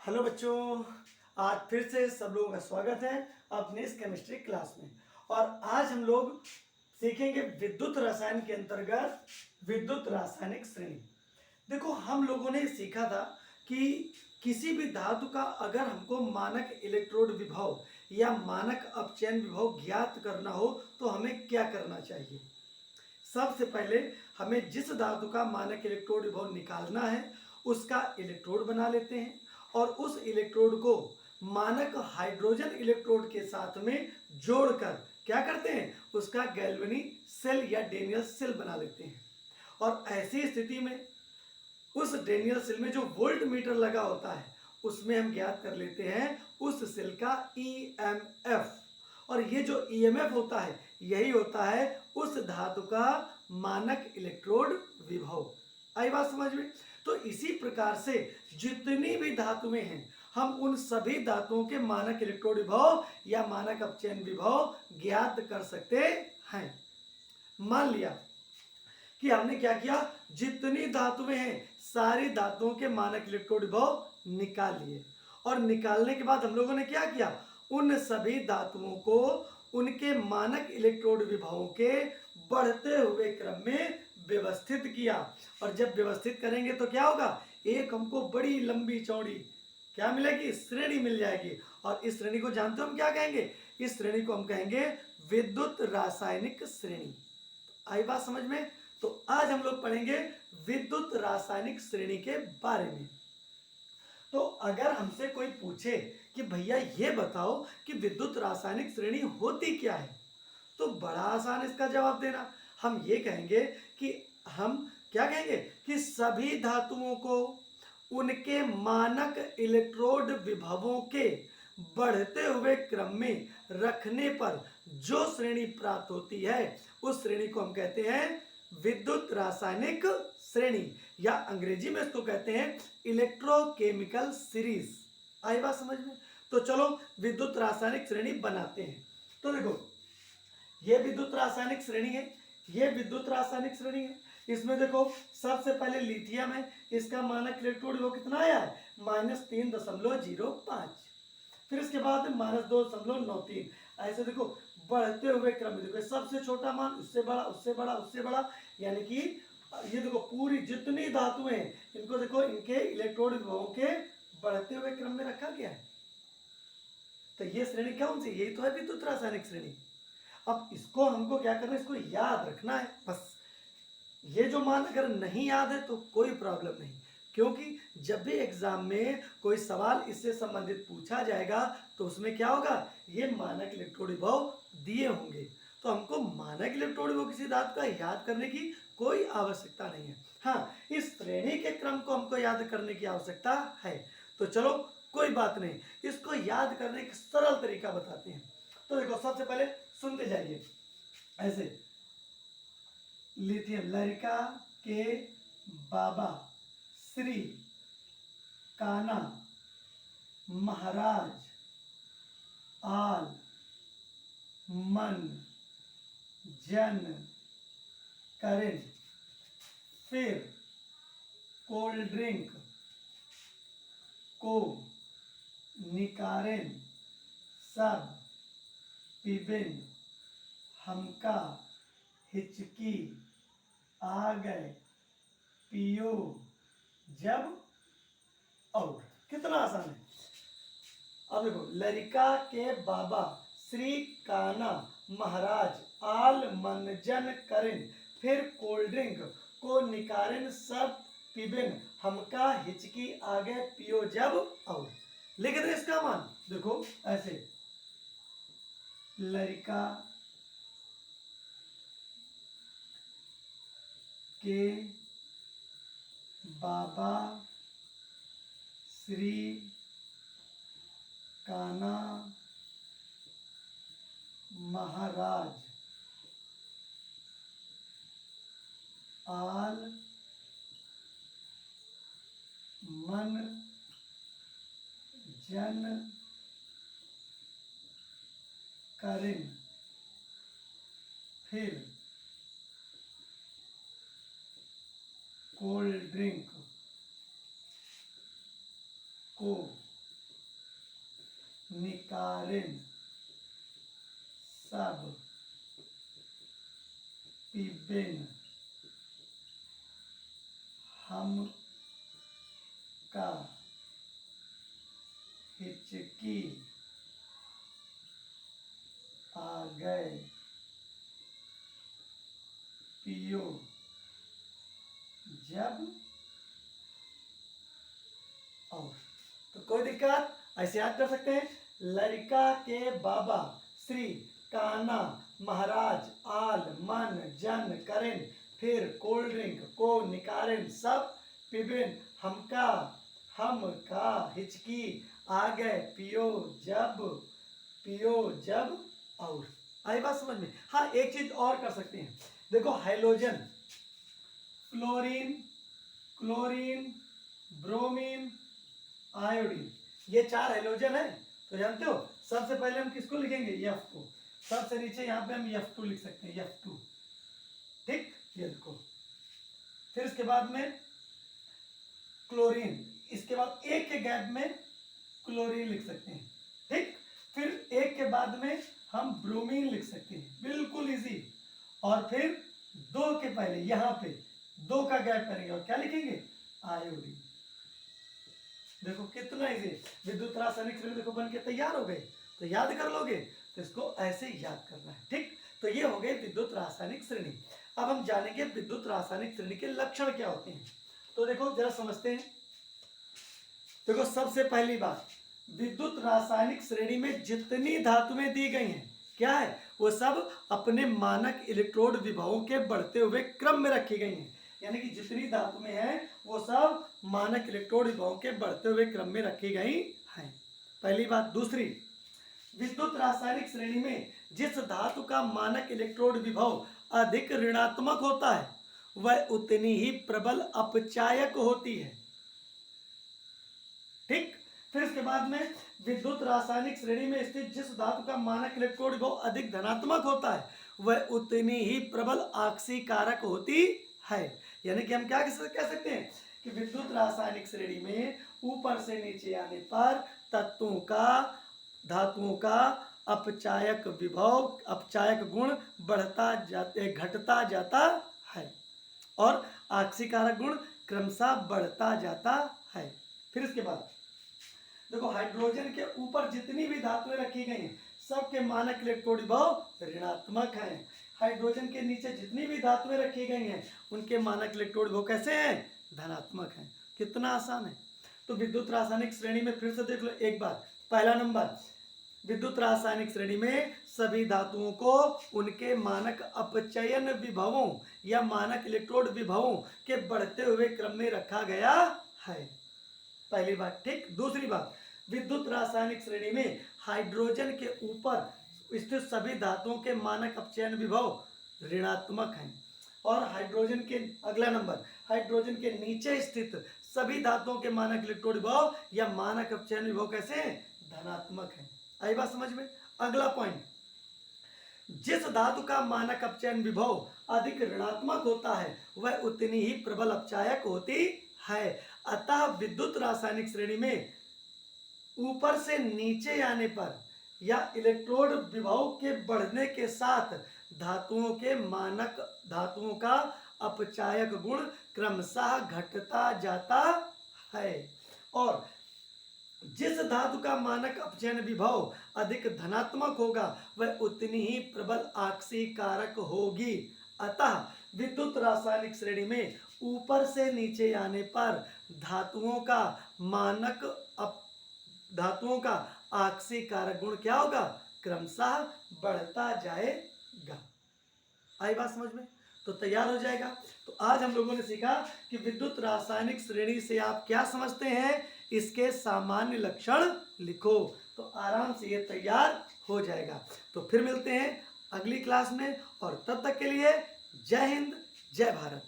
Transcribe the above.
Hello बच्चों, आज फिर से सब लोगों का स्वागत है अपने इस केमिस्ट्री क्लास में। और आज हम लोग सीखेंगे विद्युत रसायन के अंतर्गत विद्युत रासायनिक श्रेणी। देखो, हम लोगों ने सीखा था कि किसी भी धातु का अगर हमको मानक इलेक्ट्रोड विभव या मानक अपचयन विभव ज्ञात करना हो तो हमें क्या करना चाहिए। सबसे पहले हमें जिस धातु का मानक इलेक्ट्रोड विभव निकालना है उसका इलेक्ट्रोड बना लेते हैं और उस इलेक्ट्रोड को मानक हाइड्रोजन इलेक्ट्रोड के साथ में जोड़कर क्या करते हैं, उसका गैल्वेनिक सेल या डेनियल सेल बना लेते हैं। और ऐसी स्थिति में उस डेनियल सेल में जो वोल्ट मीटर लगा होता है उसमें हम ज्ञात कर लेते हैं उस सेल का ईएमएफ। और ये जो ईएमएफ होता है यही होता है उस धातु का मानक इलेक्ट्रोड विभव। आई बात समझ में। तो इसी प्रकार से जितनी भी धातुएं हैं हम उन सभी धातुओं के मानक इलेक्ट्रोड विभव या मानक अपचयन विभव ज्ञात कर सकते हैं। मान लिया कि हमने क्या किया, जितनी धातुएं हैं सारी धातुओं के मानक इलेक्ट्रोड विभव निकाल लिए। और निकालने के बाद हम लोगों ने क्या किया, उन सभी धातुओं को उनके मानक इलेक्ट्रोड विभवों के बढ़ते हुए क्रम में व्यवस्थित किया। और जब व्यवस्थित करेंगे तो क्या होगा, एक हमको बड़ी लंबी चौड़ी क्या मिलेगी, श्रेणी मिल जाएगी। और इस श्रेणी को जानते हो हम क्या कहेंगे, इस श्रेणी को हम कहेंगे विद्युत रासायनिक श्रेणी। आई बात समझ में। तो आज हम लोग पढ़ेंगे विद्युत रासायनिक श्रेणी के बारे में। तो अगर हमसे कोई पूछे कि भैया ये बताओ कि विद्युत रासायनिक श्रेणी होती क्या है, तो बड़ा आसान इसका जवाब देना। हम ये कहेंगे कि हम क्या कहेंगे कि सभी धातुओं को उनके मानक इलेक्ट्रोड विभवों के बढ़ते हुए क्रम में रखने पर जो श्रेणी प्राप्त होती है उस श्रेणी को हम कहते हैं विद्युत रासायनिक श्रेणी, या अंग्रेजी में इसको कहते हैं इलेक्ट्रोकेमिकल सीरीज। आई बात समझ में। तो चलो विद्युत रासायनिक श्रेणी बनाते हैं। तो देखो, ये विद्युत रासायनिक श्रेणी है, ये विद्युत रासायनिक श्रेणी है। इसमें देखो सबसे पहले लिथियम है, इसका मानक इलेक्ट्रोड विभव कितना आया है, -3.05। फिर इसके बाद -2.93। ऐसे देखो बढ़ते हुए क्रम में देखो सबसे छोटा मान उससे बड़ा उससे बड़ा उससे बड़ा, यानी कि ये देखो पूरी जितनी धातुएं हैं इनको देखो इनके इलेक्ट्रोड विभवों के बढ़ते हुए क्रम में रखा गया है। तो ये श्रेणी कौन सी, यही तो है विद्युत रासायनिक श्रेणी। अब इसको हमको क्या करना है, इसको याद रखना है बस। ये जो मान अगर नहीं याद है तो कोई प्रॉब्लम नहीं, क्योंकि जब भी एग्जाम में कोई सवाल इससे संबंधित पूछा जाएगा तो उसमें क्या होगा, ये मानक इलेक्ट्रोड विभव दिए होंगे। तो हमको मानक इलेक्ट्रोड विभव किसी धातु का याद करने की कोई आवश्यकता नहीं है। हाँ, इस श्रेणी के क्रम को हमको याद करने की आवश्यकता है। तो चलो कोई बात नहीं, इसको याद करने का सरल तरीका बताते हैं। तो देखो सबसे पहले सुनते जाइए ऐसे, लिथियम लड़का के बाबा श्री काना महाराज आल मन जन करें, फिर कोल्ड ड्रिंक को निकारें सब पीबेन, हमका हिचकी आ गए पियो जब और। कितना आसान है। अब देखो, लड़का के बाबा श्री काना महाराज आल मनजन करें, फिर कोल्ड ड्रिंक को निकारें सब पीबेन, हमका हिचकी आ गए पियो जब और। लिख दे इसका मान, देखो ऐसे, लड़का के बाबा श्री काना महाराज आल मन जन करें, फिर कोल्ड ड्रिंक को निकारेन सब पीबेन हम का हिचकी आ गए पियो जब और। तो कोई दिक्कत, ऐसे याद कर सकते हैं। लड़का के बाबा श्री काना महाराज आल मन जन करें फिर कोल्ड ड्रिंक को निकारें सब पिबेन हमका हिचकी आ गए पियो जब और। आई बात समझ में। हाँ, एक चीज और कर सकते हैं। देखो, हाइड्रोजन, क्लोरीन, ब्रोमीन, आयोडीन, ये 4 हाइड्रोजन है। तो जानते हो, सबसे पहले हम किसको लिखेंगे? एफ को। सबसे नीचे यहाँ पे हम F2 लिख सकते हैं, F2। ठीक, ये देखो। फिर इसके बाद में क्लोरीन, इसके बाद एक के गैप में क्लोरीन लिख सकते हैं। ठीक, फिर एक के बाद में हम ब्रोमीन लिख सकते हैं, बिल्कुल इजी। और फिर 2 के पहले यहाँ पे 2 का गैप करेंगे और क्या लिखेंगे? आयोडीन। देखो कितना इजी, विद्युत रासायनिक श्रेणी देखो बन के तैयार हो गए। तो याद कर लोगे तो इसको ऐसे याद करना है। ठीक, तो ये हो गए विद्युत रासायनिक श्रेणी। अब हम जानेंगे विद्युत रासायनिक श्रेणी के लक्षण क्या होते हैं। तो देखो जरा समझते हैं। देखो, सबसे पहली बात, विद्युत रासायनिक श्रेणी में जितनी धातुएं दी गई हैं, क्या है? वो सब अपने मानक इलेक्ट्रोड विभवों के बढ़ते हुए क्रम में रखी गई हैं। यानी कि जितनी धातुएं हैं वो सब मानक इलेक्ट्रोड विभवों के बढ़ते हुए क्रम में रखी गई हैं। पहली बात। दूसरी, विद्युत रासायनिक श्रेणी में जिस धातु का मानक इलेक्ट्रोड विभव अधिक ऋणात्मक होता है वह उतनी ही प्रबल अपचायक होती है। ठीक, फिर इसके बाद में विद्युत रासायनिक श्रेणी में स्थित जिस धातु का मानक इलेक्ट्रोड विभव अधिक धनात्मक होता है वह उतनी ही प्रबल आक्सीकारक होती है। यानी कि हम क्या कह सकते हैं कि विद्युत रासायनिक श्रेणी में ऊपर से नीचे आने पर धातुओं का अपचायक विभव, अपचायक गुण घटता जाता है और आक्सीकारक गुण क्रमशः बढ़ता जाता है। फिर इसके बाद देखो, हाइड्रोजन के ऊपर जितनी भी धातुएं रखी गई हैं सबके मानक इलेक्ट्रोड विभव ऋणात्मक हैं। हाइड्रोजन के नीचे जितनी भी धातुएं रखी गई हैं उनके मानक इलेक्ट्रोड विभव कैसे हैं? धनात्मक हैं। कितना आसान है। तो विद्युत रासायनिक श्रेणी में फिर से देख लो एक बार। पहला नंबर, विद्युत रासायनिक श्रेणी में सभी धातुओं को उनके मानक अपचयन विभवों या मानक इलेक्ट्रोड विभवों के बढ़ते हुए क्रम में रखा गया है। पहली बात। ठीक, दूसरी बात, विद्युत रासायनिक श्रेणी में हाइड्रोजन के ऊपर स्थित सभी धातुओं के मानक अपचयन विभव ऋणात्मक हैं और हाइड्रोजन के अगला नंबर, हाइड्रोजन के नीचे स्थित सभी धातुओं के मानक इलेक्ट्रोड विभव या मानक अपचयन विभव कैसे हैं? धनात्मक हैं। आई बात समझ में। अगला पॉइंट, जिस धातु का मानक अपचयन विभव अधिक ऋणात्मक होता है वह उतनी ही प्रबल अपचायक होती है। अतः विद्युत रासायनिक श्रेणी में ऊपर से नीचे आने पर या इलेक्ट्रोड विभव के बढ़ने के साथ धातुओं का अपचायक गुण क्रमशः घटता जाता है और जिस धातु का मानक अपचयन विभव अधिक धनात्मक होगा वह उतनी ही प्रबल आक्सीकारक होगी। अतः विद्युत रासायनिक श्रेणी में ऊपर से नीचे आने पर धातुओं का आक्सीकारक गुण क्या होगा? क्रमशः बढ़ता जाएगा। आई बात समझ में। तो तैयार हो जाएगा। तो आज हम लोगों ने सीखा कि विद्युत रासायनिक श्रेणी से आप क्या समझते हैं, इसके सामान्य लक्षण लिखो तो आराम से ये तैयार हो जाएगा। तो फिर मिलते हैं अगली क्लास में और तब तक के लिए जय हिंद, जय भारत।